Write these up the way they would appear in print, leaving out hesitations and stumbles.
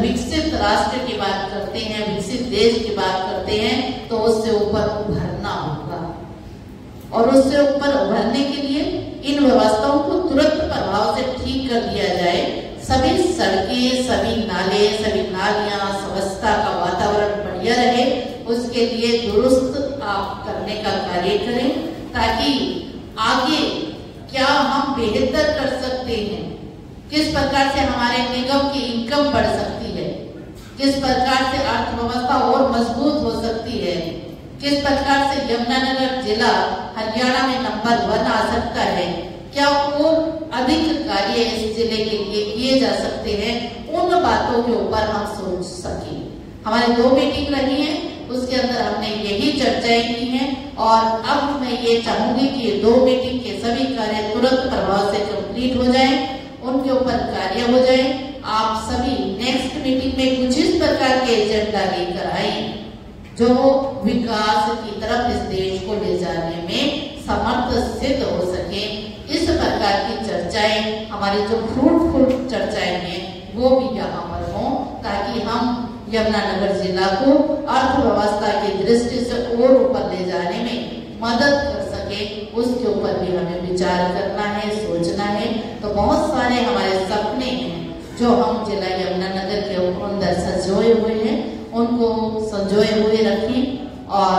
विकसित राष्ट्र की बात करते हैं, विकसित देश की बात करते हैं, तो उससे ऊपर उभरना होगा। और उससे ऊपर उभरने के लिए इन व्यवस्थाओं को तुरंत प्रभाव से ठीक कर दिया जाए। सभी सड़कें, सभी नाले, सभी नालियां, स्वच्छता का वातावरण बढ़िया रहे, उसके लिए दुरुस्त आप करने का कार्य करें, ताकि आगे क्या हम बेहतर कर सकते हैं, किस प्रकार से हमारे निगम की इनकम बढ़ सकती है, किस प्रकार से अर्थव्यवस्था और मजबूत हो सकती है, किस प्रकार से यमुनानगर जिला हरियाणा में नंबर 1 आ सकता है, क्या वो अधिक कार्य इस जिले के लिए किए जा सकते हैं, उन बातों के ऊपर हम सोच सकें। हमारे 2 मीटिंग रही हैं, उसके अंदर हमने यही चर्चाएं की हैं, और अब मैं ये चाहूंगी कि 2 मीटिंग के सभी कार्य तुरंत प्रभाव से कंप्लीट हो जाएं, उनके ऊपर कार्य हो जाए। आप सभी नेक्स्ट मीटिंग में कुछ इस प्रकार के एजेंडा लेकर आए जो विकास की तरफ इस देश को ले जाने में समर्थ सिद्ध हो सके। इस प्रकार की चर्चाएं, हमारी जो फ्रूटफुल चर्चाएं हैं, वो भी यहाँ पर हों, ताकि हम यमुनानगर जिला को अर्थव्यवस्था की दृष्टि से और ऊपर ले जाने में मदद कर सके। उसके ऊपर भी हमें विचार करना है, सोचना है। तो बहुत सारे हमारे सपने हैं जो हम जिला यमुनानगर के अंदर संजोए हुए हैं, उनको संजोए हुए रखें। और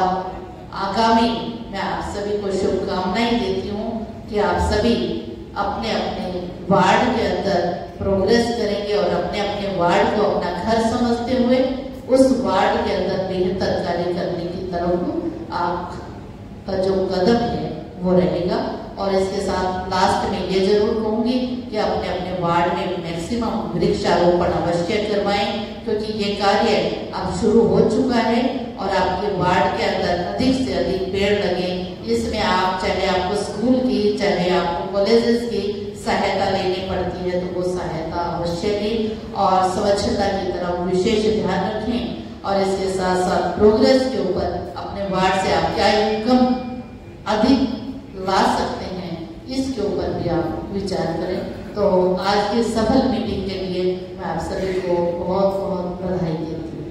आगामी मैं आप सभी को शुभकामनाएं देती हूँ कि आप सभी अपने अपने वार्ड के अंदर प्रोग्रेस करेंगे और अपने अपने वार्ड को अपना घर समझते हुए उस वार्ड के अंदर बेहतर कार्य करने की तरफ आपका जो कदम है वो रहेगा। और इसके साथ लास्ट में ये जरूर कहूंगी कि अपने अपने वार्ड में मैक्सिमम वृक्षारोपण अवश्य करवाएं, क्योंकि ये कार्य अब शुरू हो चुका है और आपके वार्ड के अंदर अधिक से अधिक पेड़ लगे। इसमें आप चाहे आपको स्कूल की, चाहे आपको कॉलेजेस की सहायता लेनी पड़ती है, तो वो सहायता अवश्य लें और स्वच्छता की तरफ विशेष ध्यान रखें। और इसके साथ साथ प्रोग्रेस के ऊपर अपने वार्ड से आप क्या इनकम अधिक ला सकते हैं, इसके ऊपर भी आप विचार करें। तो आज की सफल मीटिंग के लिए मैं आप सभी को बहुत बहुत बधाई देती हूँ।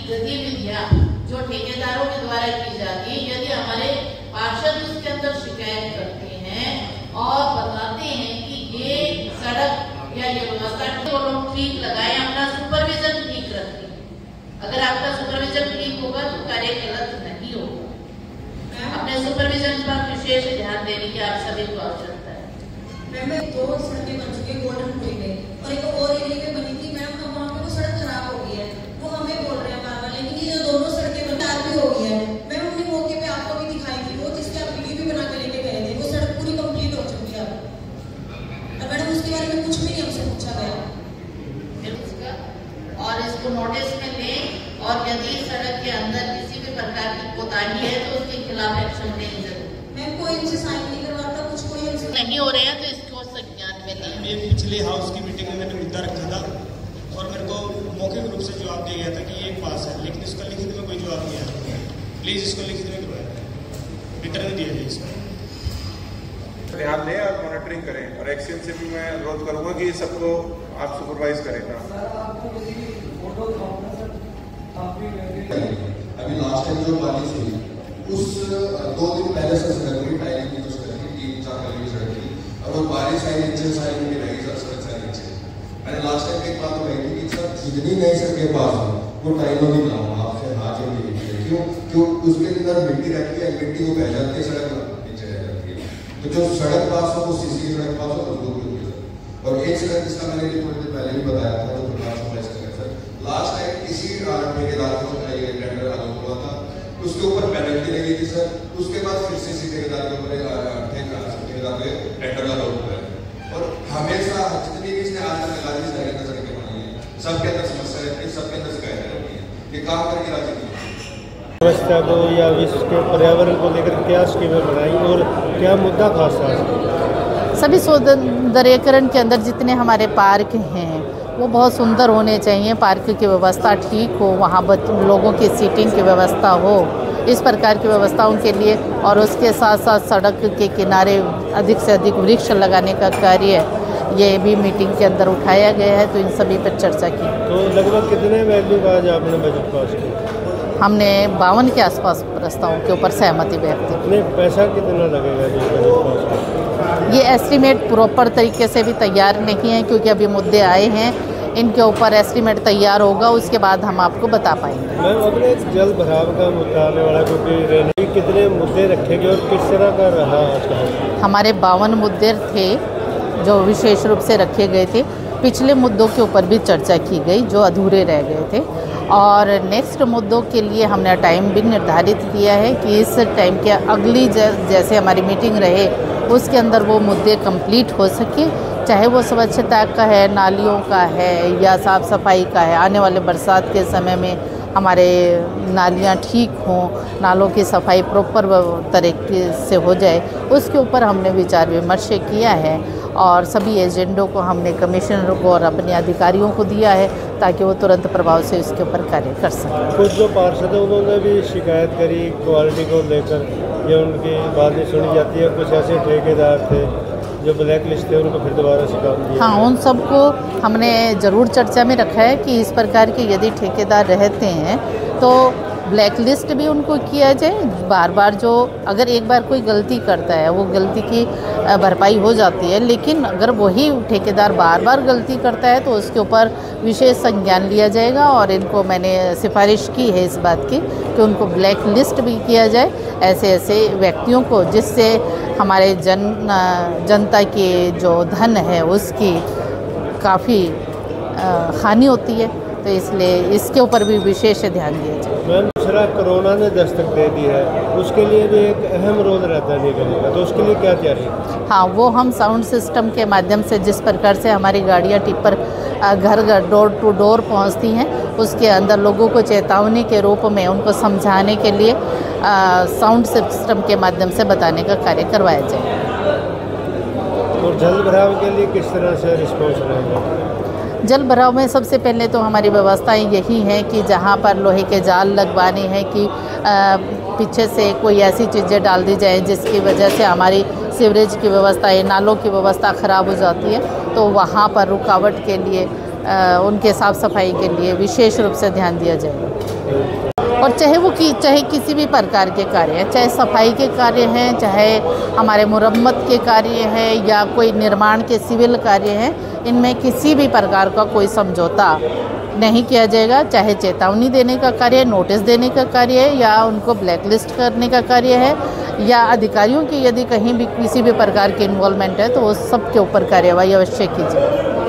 गतिविधियाँ जो ठेकेदारों के द्वारा की जाती है, यदि हमारे पार्षद उसके अंदर शिकायत करते हैं और बताते हैं कि ये सड़क या ये व्यवस्था ठीक लगाए, अपना सुपरविजन ठीक रखें। अगर आपका सुपरविजन ठीक होगा तो कार्य गलत नहीं होगा। अपने सुपरविजन पर विशेष ध्यान देने की आप सभी को आवश्यकता है। मैम 2 सड़कें बन चुकी है गोल्डनपुरी में, और एक और एरिया में बनी थी मैम, अब वहाँ पे वो सड़क खराब हो गई है, वो हमें बोल रहे हैं बार-बार, लेकिन ये जो दोनों सड़कें बंद भी हो गई है। मैम हमने मौके पे आपको भी दिखाई थी वो, जिसके आप वीडियो भी बना के लेके गए थे, वो सड़क पूरी कंप्लीट हो चुकी है अब। मैडम उसके बारे में कुछ भी नहीं हमसे पूछा गया। और इसको नोटिस में लें, और यदि सड़क के अंदर किसी भी प्रकार की कोताही है तो उसके खिलाफ एक्शन लें जरूर। मैं कोई इनसे साइन नहीं करवाता, कुछ कोई इनसे नहीं हो रहे हैं तो इसको संज्ञान में लें। मैं पिछले हाउस की मीटिंग में मैंने मुद्दा रखा था और मेरे को मौखिक रूप से जवाब दिया गया था कि ये पास है, लेकिन इसका लिखित में कोई जवाब नहीं आया। प्लीज इसको लिखित में करवाएं, रिटर्न दिया जाए इसका। ध्यान दें और मॉनिटरिंग करें, और एक्शन से भी मैं अनुरोध करूंगा कि सबको आप सुपरवाइज करेगा। अभी लास्ट टाइम जो बारिश हुई उस 2 दिन पहले से सड़क हुई, टाइम की जो सड़क थी 3-4 कल की सड़क थी, और वो बारिश आई नीचे सारी में रहेगी सड़क से नीचे। मैंने लास्ट टाइम एक बात कही थी कि सर जितनी नई सड़कें पास हो वो टाइम भी ना हो, आपसे हाथ जोड़ के क्यों उसके अंदर मिट्टी रहती है, मिट्टी को बह जाती है, सड़क नीचे रह जाती है। तो जो सड़क पास हो वो सीसी सड़क पास हो मजबूत होती है। और एक सड़क जिसका मैंने थोड़ी देर पहले भी बताया था, तो लास्ट टाइम इसी ठेकेदार को टेंडर अलॉट हुआ था, उसके ऊपर पेनल्टी लगी थी सर, उसके बाद फिर से इसी ठेकेदार के ऊपर ठेकेदार पे टेंडर अलॉट हुआ है। और हमेशा जितनी भी इसने आज तक लगा दी सड़कें बनाई है, सबके अंदर समस्या रहती है, सबके अंदर शिकायतें रहती है, ये काम करके राजी नहीं। व्यवस्था को या विश्व के पर्यावरण को लेकर क्या स्कीमें बनाई और क्या मुद्दा खास था? सभी सौंदर्यीकरण के अंदर जितने हमारे पार्क हैं वो बहुत सुंदर होने चाहिए, पार्क की व्यवस्था ठीक हो, वहाँ लोगों की सीटिंग की व्यवस्था हो, इस प्रकार की व्यवस्थाओं के लिए। और उसके साथ साथ सड़क के किनारे अधिक से अधिक वृक्ष लगाने का कार्य ये भी मीटिंग के अंदर उठाया गया है, तो इन सभी पर चर्चा की। तो लगभग कितने वैल्यू का आज आपने बजट पास किया? हमने 52 के आसपास प्रस्तावों के ऊपर सहमति व्यक्त की। कितने पैसा कितना लगेगा जी बजट पास करने? ये एस्टीमेट प्रॉपर तरीके से भी तैयार नहीं है, क्योंकि अभी मुद्दे आए हैं, इनके ऊपर एस्टीमेट तैयार होगा, उसके बाद हम आपको बता पाएंगे। मैम, अपने जल भराव का मुद्दा आने वाला, क्योंकि रैली कितने मुद्दे रखे गए और किस तरह का रहा आज का? हमारे 52 मुद्दे थे जो विशेष रूप से रखे गए थे। पिछले मुद्दों के ऊपर भी चर्चा की गई जो अधूरे रह गए थे, और नेक्स्ट मुद्दों के लिए हमने टाइम भी निर्धारित किया है कि इस टाइम के अगली जैसे हमारी मीटिंग रहे उसके अंदर वो मुद्दे कंप्लीट हो सके, चाहे वो स्वच्छता का है, नालियों का है या साफ़ सफाई का है। आने वाले बरसात के समय में हमारे नालियाँ ठीक हों, नालों की सफाई प्रॉपर तरीके से हो जाए, उसके ऊपर हमने विचार विमर्श किया है, और सभी एजेंडों को हमने कमिश्नर को और अपने अधिकारियों को दिया है ताकि वो तुरंत प्रभाव से इसके ऊपर कार्य कर सकें। कुछ जो पार्षद हैं उन्होंने भी शिकायत करी क्वालिटी को लेकर, या उनकी बात नहीं सुनी जाती है। कुछ ऐसे ठेकेदार थे जो ब्लैक लिस्ट थे, उनको फिर दोबारा से काम दिया। हाँ, उन सबको हमने ज़रूर चर्चा में रखा है कि इस प्रकार के यदि ठेकेदार रहते हैं तो ब्लैक लिस्ट भी उनको किया जाए। बार बार जो अगर एक बार कोई गलती करता है वो गलती की भरपाई हो जाती है, लेकिन अगर वही ठेकेदार बार बार गलती करता है तो उसके ऊपर विशेष संज्ञान लिया जाएगा। और इनको मैंने सिफारिश की है इस बात की कि उनको ब्लैक लिस्ट भी किया जाए ऐसे ऐसे व्यक्तियों को, जिससे हमारे जनता के जो धन है उसकी काफ़ी हानि होती है, तो इसलिए इसके ऊपर भी विशेष ध्यान दिया जाए। मैम, दूसरा कोरोना ने दस्तक दे दी है, उसके लिए भी एक अहम रोल रहता है निगम का, तो उसके लिए क्या तैयारी है? हाँ, वो हम साउंड सिस्टम के माध्यम से जिस प्रकार से हमारी गाड़ियाँ टिप्पर घर घर डोर टू डोर पहुँचती हैं, उसके अंदर लोगों को चेतावनी के रूप में उनको समझाने के लिए साउंड सिस्टम के माध्यम से बताने का कार्य करवाया जाए। और जल भराव के लिए किस तरह से रिस्पॉन्स रहेगा? जल भराव में सबसे पहले तो हमारी व्यवस्थाएं यही हैं कि जहां पर लोहे के जाल लगवाने हैं कि पीछे से कोई ऐसी चीज़ें डाल दी जाए जिसकी वजह से हमारी सीवरेज की व्यवस्था है, नालों की व्यवस्था ख़राब हो जाती है, तो वहां पर रुकावट के लिए उनके साफ़ सफाई के लिए विशेष रूप से ध्यान दिया जाएगा। और चाहे वो चाहे किसी भी प्रकार के कार्य हैं, चाहे सफाई के कार्य हैं, चाहे हमारे मुरम्मत के कार्य हैं या कोई निर्माण के सिविल कार्य हैं, इनमें किसी भी प्रकार का कोई समझौता नहीं किया जाएगा। चाहे चेतावनी देने का कार्य है, नोटिस देने का कार्य है, या उनको ब्लैक लिस्ट करने का कार्य है, या अधिकारियों की यदि कहीं भी किसी भी प्रकार की इन्वॉल्वमेंट है तो उस सब के ऊपर कार्रवाई अवश्य की जाए।